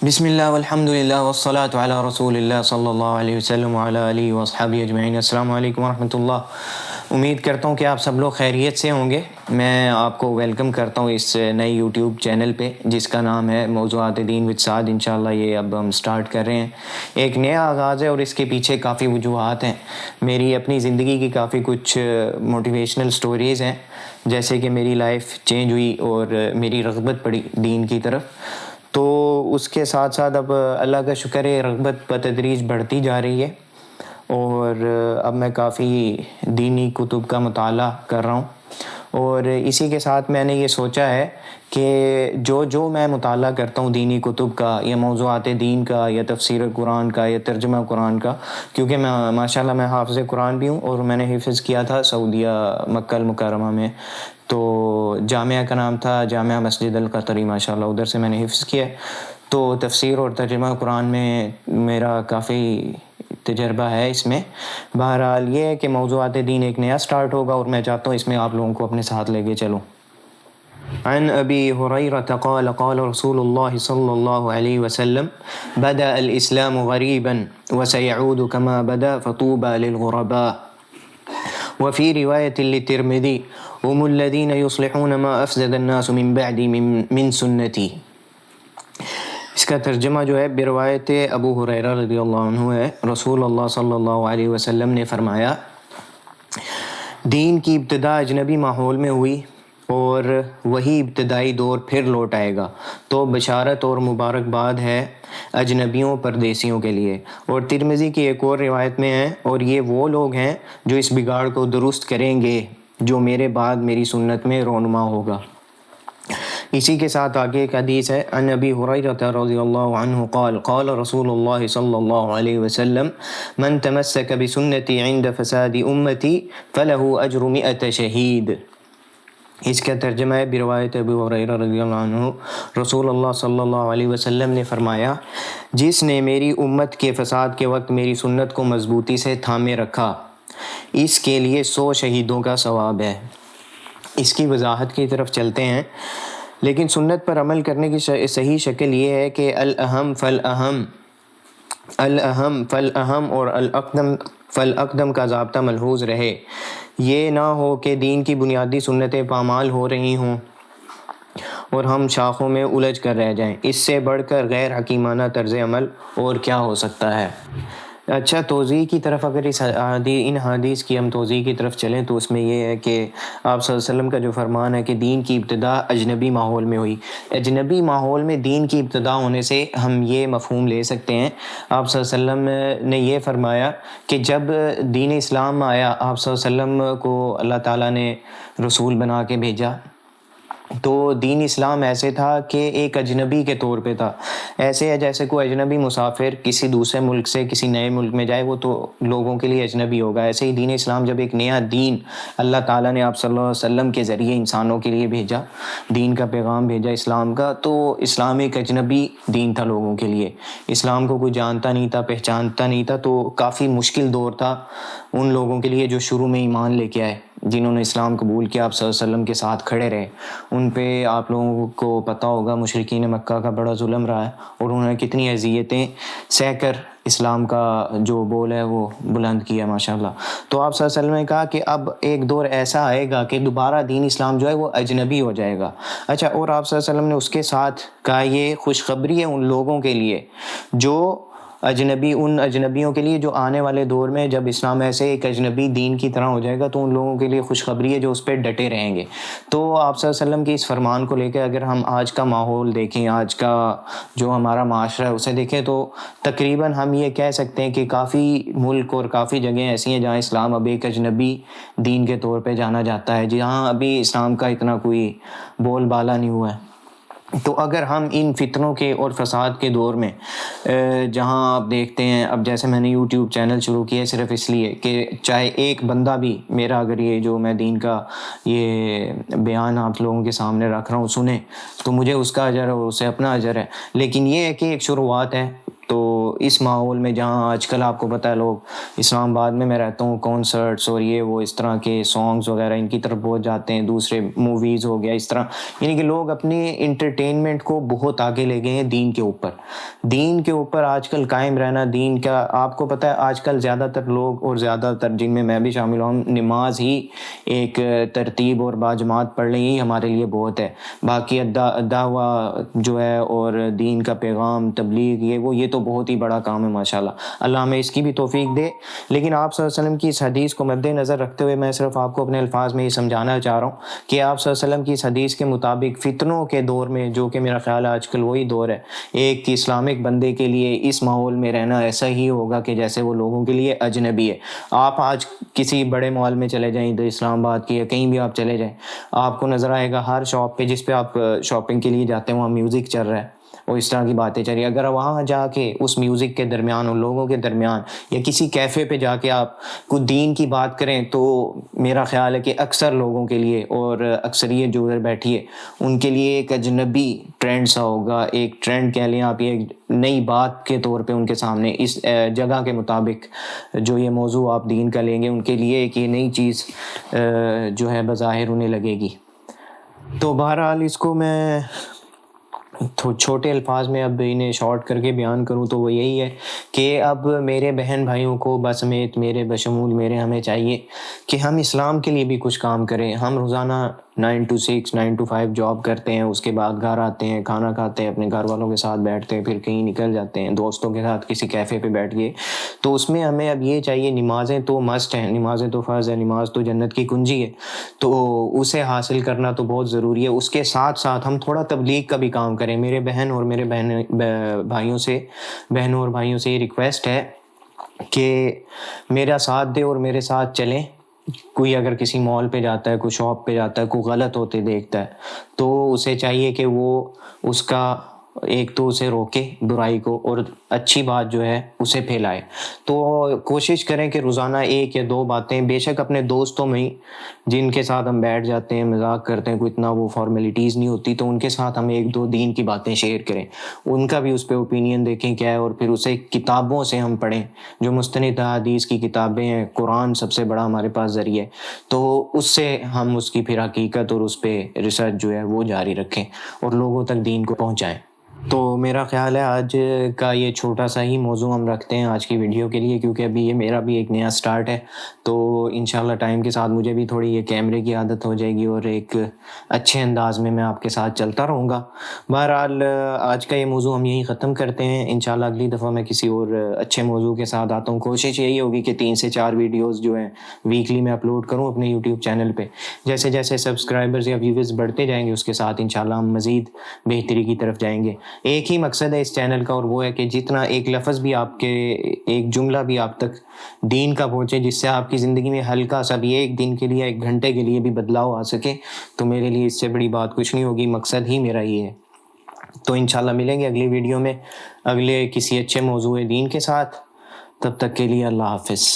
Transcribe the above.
بسم اللہ والحمد للہ والصلاة علی رسول اللہ صلی اللہ علیہ وسلم وعلی آلہ واصحابہ اجمعین۔ السلام علیکم ورحمۃ اللہ۔ امید کرتا ہوں کہ آپ سب لوگ خیریت سے ہوں گے۔ میں آپ کو ویلکم کرتا ہوں اس نئے یوٹیوب چینل پہ جس کا نام ہے موضوعات دین ود سعد۔ انشاءاللہ یہ اب ہم سٹارٹ کر رہے ہیں۔ ایک نیا آغاز ہے اور اس کے پیچھے کافی وجوہات ہیں۔ میری اپنی زندگی کی کافی کچھ موٹیویشنل سٹوریز ہیں، جیسے کہ میری لائف چینج ہوئی اور میری رغبت پڑی دین کی طرف، تو اس کے ساتھ ساتھ اب اللہ کا شکر ہے رغبت بتدریج بڑھتی جا رہی ہے، اور اب میں کافی دینی کتب کا مطالعہ کر رہا ہوں۔ اور اسی کے ساتھ میں نے یہ سوچا ہے کہ جو میں مطالعہ کرتا ہوں دینی کتب کا یا موضوعات دین کا یا تفسیر قرآن کا یا ترجمہ قرآن کا، کیونکہ میں ماشاءاللہ میں حافظ قرآن بھی ہوں اور میں نے حفظ کیا تھا سعودیہ مکہ المکرمہ میں، تو جامعہ کا نام تھا جامعہ مسجد القطری، ماشاءاللہ ادھر سے میں نے حفظ کیا ہے۔ تو تفسیر اور ترجمہ قرآن میں میرا کافی تجربہ ہے اس میں۔ بہرحال یہ ہے کہ موضوعات دین ایک نیا سٹارٹ ہوگا اور میں چاہتا ہوں اس میں آپ لوگوں کو اپنے ساتھ لے کے چلوں۔ عن ابی ہریرہ قال قال رسول اللہ صلی اللہ علیہ وسلم بدأ الاسلام غریبا وسيعود كما بدا فطوبى للغرباء۔ وفي رواية للترمذي هم الذين يصلحون ما أفسد الناس من بعدي من سنتي۔ اس کا ترجمہ جو ہے بروایت ابو ہریرہ رضی اللہ عنہ ہے، رسول اللہ صلی اللہ علیہ وسلم نے فرمایا، دین کی ابتدا اجنبی ماحول میں ہوئی اور وہی ابتدائی دور پھر لوٹ آئے گا، تو بشارت اور مبارکباد ہے اجنبیوں پردیسیوں کے لیے۔ اور ترمذی کی ایک اور روایت میں ہے، اور یہ وہ لوگ ہیں جو اس بگاڑ کو درست کریں گے جو میرے بعد میری سنت میں رونما ہوگا۔ اسی کے ساتھ آگے ایک حدیث ہے، عن ابی ہریرہ رضی اللہ عنہ قال قال رسول اللہ صلی اللہ علیہ وسلم من تمسک بسنتی عند فساد امتی فلہ اجر 100 شہید۔ اس کا ترجمہ ہے بروایت ابو ہریرہ رضی اللہ عنہ، رسول اللہ صلی اللہ علیہ وسلم نے فرمایا، جس نے میری امت کے فساد کے وقت میری سنت کو مضبوطی سے تھامے رکھا، اس کے لیے 100 شہیدوں کا ثواب ہے۔ اس کی وضاحت کی طرف چلتے ہیں، لیکن سنت پر عمل کرنے کی صحیح شکل یہ ہے کہ الاہم فالاہم اور الاقدم فالاقدم کا ضابطہ ملحوظ رہے۔ یہ نہ ہو کہ دین کی بنیادی سنتیں پامال ہو رہی ہوں اور ہم شاخوں میں الجھ کر رہ جائیں۔ اس سے بڑھ کر غیر حکیمانہ طرز عمل اور کیا ہو سکتا ہے۔ اچھا، توضیح کی طرف اگر ان حدیث کی ہم توضیح کی طرف چلیں تو اس میں یہ ہے کہ آپ صلی اللہ علیہ وسلم کا جو فرمان ہے کہ دین کی ابتدا اجنبی ماحول میں ہوئی، اجنبی ماحول میں دین کی ابتدا ہونے سے ہم یہ مفہوم لے سکتے ہیں، آپ صلی اللہ علیہ وسلم نے یہ فرمایا کہ جب دین اسلام آیا، آپ صلی اللہ علیہ وسلم کو اللہ تعالیٰ نے رسول بنا کے بھیجا، تو دین اسلام ایسے تھا کہ ایک اجنبی کے طور پہ تھا۔ ایسے ہے جیسے کوئی اجنبی مسافر کسی دوسرے ملک سے کسی نئے ملک میں جائے، وہ تو لوگوں کے لیے اجنبی ہوگا۔ ایسے ہی دین اسلام جب ایک نیا دین اللہ تعالیٰ نے آپ صلی اللہ علیہ وسلم کے ذریعے انسانوں کے لیے بھیجا، دین کا پیغام بھیجا اسلام کا، تو اسلام ایک اجنبی دین تھا لوگوں کے لیے۔ اسلام کو کوئی جانتا نہیں تھا، پہچانتا نہیں تھا، تو کافی مشکل دور تھا ان لوگوں کے لیے جو شروع میں ایمان لے کے آئے، جنہوں نے اسلام قبول کیا، آپ صلی اللہ علیہ وسلم کے ساتھ کھڑے رہے۔ ان پہ آپ لوگوں کو پتہ ہوگا مشرکین مکہ کا بڑا ظلم رہا ہے، اور انہوں نے کتنی اذیتیں سہ کر اسلام کا جو بول ہے وہ بلند کیا، ماشاءاللہ۔ تو آپ صلی اللہ علیہ وسلم نے کہا کہ اب ایک دور ایسا آئے گا کہ دوبارہ دین اسلام جو ہے وہ اجنبی ہو جائے گا۔ اچھا، اور آپ صلی اللہ علیہ وسلم نے اس کے ساتھ کہا یہ خوشخبری ہے ان لوگوں کے لیے جو ان اجنبیوں کے لیے جو آنے والے دور میں جب اسلام ایسے ایک اجنبی دین کی طرح ہو جائے گا، تو ان لوگوں کے لیے خوشخبری ہے جو اس پہ ڈٹے رہیں گے۔ تو آپ صلی اللہ علیہ وسلم کے اس فرمان کو لے کے اگر ہم آج کا ماحول دیکھیں، آج کا جو ہمارا معاشرہ ہے اسے دیکھیں، تو تقریباً ہم یہ کہہ سکتے ہیں کہ کافی ملک اور کافی جگہیں ایسی ہیں جہاں اسلام اب ایک اجنبی دین کے طور پہ جانا جاتا ہے، جہاں ابھی اسلام کا اتنا کوئی بول بالا نہیں ہوا ہے۔ تو اگر ہم ان فتنوں کے اور فساد کے دور میں جہاں آپ دیکھتے ہیں، اب جیسے میں نے یوٹیوب چینل شروع کیا ہے صرف اس لیے کہ چاہے ایک بندہ بھی میرا اگر یہ جو میں دین کا یہ بیان آپ لوگوں کے سامنے رکھ رہا ہوں سنیں، تو مجھے اس کا اجر ہے اور اسے اپنا اجر ہے، لیکن یہ ہے کہ ایک شروعات ہے۔ تو اس ماحول میں جہاں آج کل آپ کو پتہ ہے لوگ اسلام آباد میں رہتا ہوں کانسرٹس اور یہ وہ اس طرح کے سانگز وغیرہ ان کی طرف بہت جاتے ہیں, دوسرے موویز ہو گیا اس طرح, یعنی کہ لوگ اپنے انٹرٹینمنٹ کو بہت آگے لے گئے ہیں دین کے اوپر آج کل قائم رہنا. دین کا آپ کو پتہ ہے آج کل زیادہ تر لوگ, اور زیادہ تر جن میں بھی شامل ہوں, نماز ہی ایک ترتیب اور باجماعت پڑھنا ہی ہمارے لیے بہت ہے. باقی دعویٰ جو ہے اور دین کا پیغام تبلیغ یہ تو بہت ہی بڑا کام ہے ماشاءاللہ, اللہ ہمیں اس کی بھی توفیق دے. لیکن آپ صلی اللہ علیہ وسلم کی اس حدیث کو مد نظر رکھتے ہوئے میں صرف آپ کو اپنے الفاظ میں یہ سمجھانا چاہ رہا ہوں کہ آپ صلی اللہ علیہ وسلم کی اس حدیث کے مطابق فتنوں کے دور میں, جو کہ میرا خیال ہے آج کل وہی دور ہے, ایک اسلامک بندے کے لیے اس ماحول میں رہنا ایسا ہی ہوگا کہ جیسے وہ لوگوں کے لیے اجنبی ہے. آپ آج کسی بڑے مال میں چلے جائیں, ادھر اسلام آباد کی یا کہیں بھی آپ چلے جائیں, آپ کو نظر آئے گا ہر شاپ پہ جس پہ آپ شاپنگ کے لیے جاتے ہیں وہاں میوزک چل رہا ہے اور اس طرح کی باتیں چل رہی ہیں. اگر وہاں جا کے اس میوزک کے درمیان اور لوگوں کے درمیان یا کسی کیفے پہ جا کے آپ کچھ دین کی بات کریں تو میرا خیال ہے کہ اکثر لوگوں کے لیے, اور اکثریت جو ادھر بیٹھی ہے ان کے لیے ایک اجنبی ٹرینڈ سا ہوگا, ایک ٹرینڈ کہہ لیں آپ, یہ نئی بات کے طور پہ ان کے سامنے اس جگہ کے مطابق جو یہ موضوع آپ دین کا لیں گے ان کے لیے ایک یہ نئی چیز جو ہے بظاہر انہیں لگے گی. تو بہرحال اس کو میں چھوٹے الفاظ میں اب انہیں شارٹ کر کے بیان کروں تو وہ یہی ہے کہ اب میرے بہن بھائیوں کو بسمیت میرے بشمول میرے ہمیں چاہیے کہ ہم اسلام کے لیے بھی کچھ کام کریں. ہم روزانہ 9 to 6 9 to 5 جاب کرتے ہیں, اس کے بعد گھر آتے ہیں, کھانا کھاتے ہیں, اپنے گھر والوں کے ساتھ بیٹھتے ہیں, پھر کہیں نکل جاتے ہیں دوستوں کے ساتھ کسی کیفے پہ بیٹھ گئے. تو اس میں ہمیں اب یہ چاہیے, نمازیں تو مسٹ ہیں, نمازیں تو فرض ہے, نماز تو جنت کی کنجی ہے, تو اسے حاصل کرنا تو بہت ضروری ہے. اس کے ساتھ ساتھ ہم تھوڑا تبلیغ کا بھی کام کریں. میرے بہن اور میرے بھائیوں سے یہ ریکویسٹ ہے کہ میرا ساتھ دے اور میرے ساتھ چلیں. کوئی اگر کسی مال پہ جاتا ہے, کوئی شاپ پہ جاتا ہے, کوئی غلط ہوتے دیکھتا ہے تو اسے چاہیے کہ وہ اس کا ایک تو اسے روکے برائی کو, اور اچھی بات جو ہے اسے پھیلائے. تو کوشش کریں کہ روزانہ 1 یا 2 باتیں, بے شک اپنے دوستوں میں ہی جن کے ساتھ ہم بیٹھ جاتے ہیں مذاق کرتے ہیں, کوئی اتنا وہ فارمیلٹیز نہیں ہوتی, تو ان کے ساتھ ہم 1-2 دین کی باتیں شیئر کریں, ان کا بھی اس پہ اوپینین دیکھیں کیا ہے, اور پھر اسے کتابوں سے ہم پڑھیں. جو مستند احادیث کی کتابیں ہیں, قرآن سب سے بڑا ہمارے پاس ذریعہ ہے, تو اس سے ہم اس کی پھر حقیقت اور اس پہ ریسرچ جو ہے وہ جاری رکھیں اور لوگوں تک دین کو پہنچائیں. تو میرا خیال ہے آج کا یہ چھوٹا سا ہی موضوع ہم رکھتے ہیں آج کی ویڈیو کے لیے, کیونکہ ابھی یہ میرا بھی ایک نیا سٹارٹ ہے. تو انشاءاللہ ٹائم کے ساتھ مجھے بھی تھوڑی یہ کیمرے کی عادت ہو جائے گی اور ایک اچھے انداز میں آپ کے ساتھ چلتا رہوں گا. بہرحال آج کا یہ موضوع ہم یہیں ختم کرتے ہیں. انشاءاللہ اگلی دفعہ میں کسی اور اچھے موضوع کے ساتھ آتا ہوں. کوشش یہی ہوگی کہ 3 سے 4 ویڈیوز جو ہیں ویکلی میں اپلوڈ کروں اپنے یوٹیوب چینل پہ. جیسے جیسے سبسکرائبرز یا ویورز بڑھتے جائیں گے اس کے ساتھ انشاءاللہ ہم مزید بہتری کی طرف جائیں گے. ایک ہی مقصد ہے اس چینل کا, اور وہ ہے کہ جتنا ایک لفظ بھی آپ کے, ایک جملہ بھی آپ تک دین کا پہنچے, جس سے آپ کی زندگی میں ہلکا سا بھی 1 دن کے لیے 1 گھنٹے کے لیے بھی بدلاؤ آ سکے, تو میرے لیے اس سے بڑی بات کچھ نہیں ہوگی. مقصد ہی میرا یہ ہے. تو انشاءاللہ ملیں گے اگلی ویڈیو میں اگلے کسی اچھے موضوع دین کے ساتھ. تب تک کے لیے اللہ حافظ.